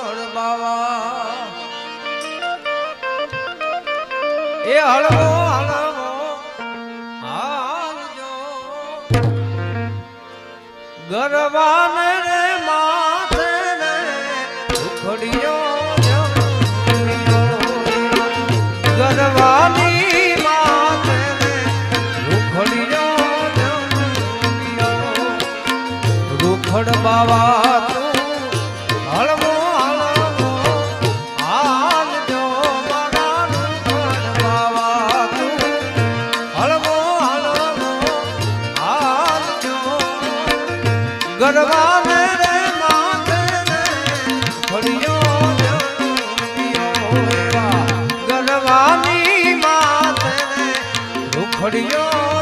બાવા એ હળવો હળવો હાલજો ગરવાને રે માથે રે ઉખડિયો ગરવાની માથે રે ઉખડિયો રૂખડ બાવા તું હળવો હળવો હાલજો મારા રૂખડ બાવા તું હળવો હળવો હાલજો ગરવાને રે માથે રે ઉખડિયો ગરવાની માથે રે ઉખડિયો